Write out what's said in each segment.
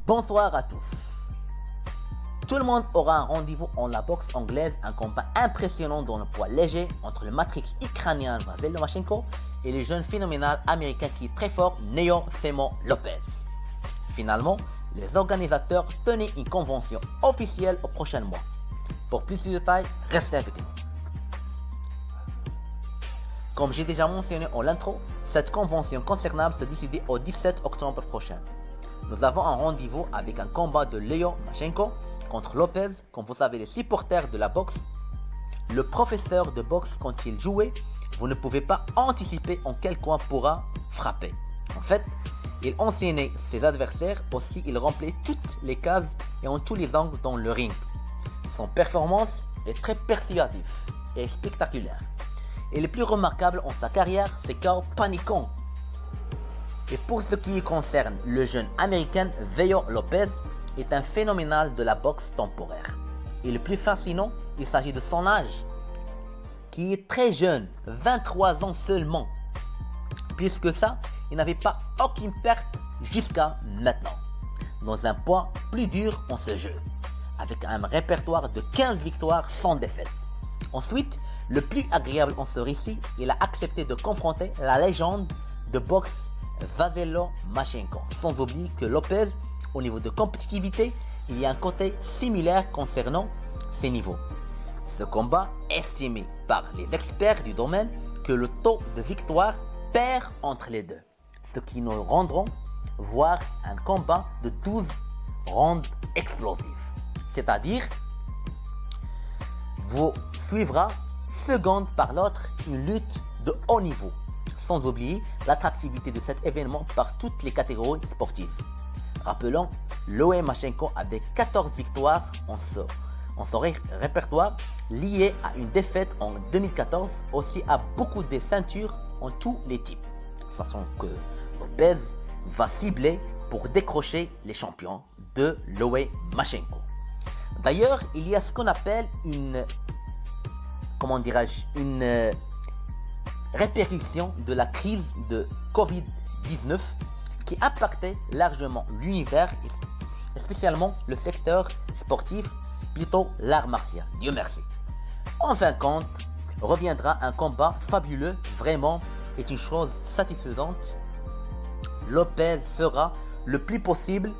Bonsoir à tous. Tout le monde aura un rendez-vous en la boxe anglaise, un combat impressionnant dans le poids léger entre le matrix ukrainien Vasyl Lomachenko et le jeune phénoménal américain qui est très fort, Neo Femo Lopez. Finalement, les organisateurs tenaient une convention officielle au prochain mois. Pour plus de détails, restez avec nous. Comme j'ai déjà mentionné en l'intro, cette convention concernable se décidait au 17 octobre prochain. Nous avons un rendez-vous avec un combat de Leo Lomachenko contre Lopez. Comme vous savez, les supporters de la boxe, le professeur de boxe quand il jouait, vous ne pouvez pas anticiper en quel coin pourra frapper. En fait, il enseignait ses adversaires, aussi il remplissait toutes les cases et en tous les angles dans le ring. Son performance est très persuasive et spectaculaire. Et le plus remarquable en sa carrière, c'est KO paniquant. Et pour ce qui concerne le jeune américain Vasyl Lopez, est un phénoménal de la boxe temporaire. Et le plus fascinant, il s'agit de son âge, qui est très jeune, 23 ans seulement. Plus que ça, il n'avait pas aucune perte jusqu'à maintenant. Dans un poids plus dur en ce jeu, avec un répertoire de 15 victoires sans défaite. Ensuite, le plus agréable en ce récit, il a accepté de confronter la légende de boxe Vasyl Lomachenko. Sans oublier que Lopez, au niveau de compétitivité, il y a un côté similaire concernant ses niveaux. Ce combat estimé par les experts du domaine que le taux de victoire perd entre les deux, ce qui nous rendront voir un combat de 12 rounds explosifs. C'est-à-dire, vous suivra seconde par l'autre une lutte de haut niveau, sans oublier l'attractivité de cet événement par toutes les catégories sportives. Rappelons, Lomachenko avait 14 victoires en son répertoire, lié à une défaite en 2014, aussi à beaucoup de ceintures en tous les types. Sachant que Lopez va cibler pour décrocher les champions de Lomachenko. D'ailleurs, il y a ce qu'on appelle une répercussion de la crise de Covid-19 qui impactait largement l'univers et spécialement le secteur sportif, plutôt l'art martial, Dieu merci. En fin de compte, reviendra un combat fabuleux, vraiment est une chose satisfaisante. Lopez fera le plus possible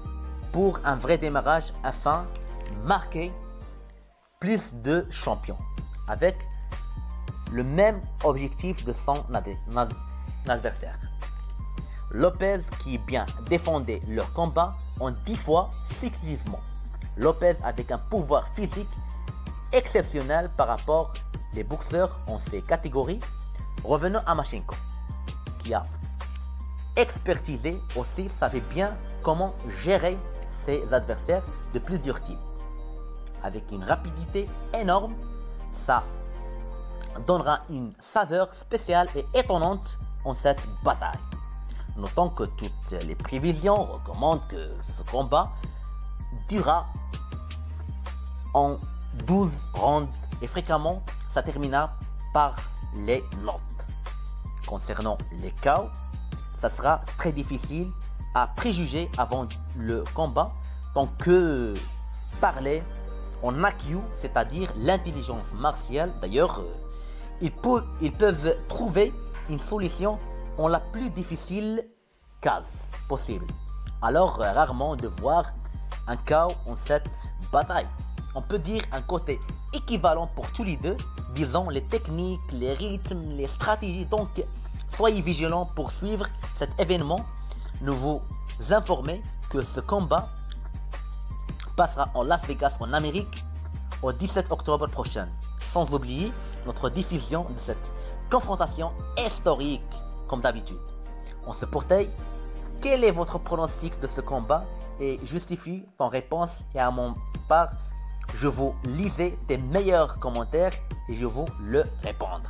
pour un vrai démarrage afin de marquer plus de champions, avec le même objectif de son adversaire. Lopez qui bien défendait leur combat en 10 fois successivement. Lopez avec un pouvoir physique exceptionnel par rapport aux boxeurs en ces catégories. Revenons à Lomachenko, qui a expertisé aussi, savait bien comment gérer ses adversaires de plusieurs types. Avec une rapidité énorme, ça donnera une saveur spéciale et étonnante en cette bataille. Notons que toutes les prévisions recommandent que ce combat durera en 12 rounds et fréquemment ça terminera par les notes. Concernant les KO, ça sera très difficile à préjuger avant le combat tant que parler en IQ, c'est-à-dire l'intelligence martiale. D'ailleurs, ils peuvent trouver une solution en la plus difficile case possible. Alors, rarement de voir un KO en cette bataille. On peut dire un côté équivalent pour tous les deux, disons les techniques, les rythmes, les stratégies. Donc, soyez vigilants pour suivre cet événement. Nous vous informer que ce combat passera en Las Vegas en Amérique au 17 octobre prochain. Sans oublier notre diffusion de cette confrontation historique comme d'habitude. On se portaille. Quel est votre pronostic de ce combat et justifie ton réponse et à mon part, je vous lisais tes meilleurs commentaires et je vous le répondre.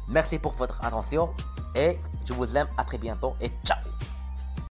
Merci pour votre attention et je vous aime, à très bientôt et ciao.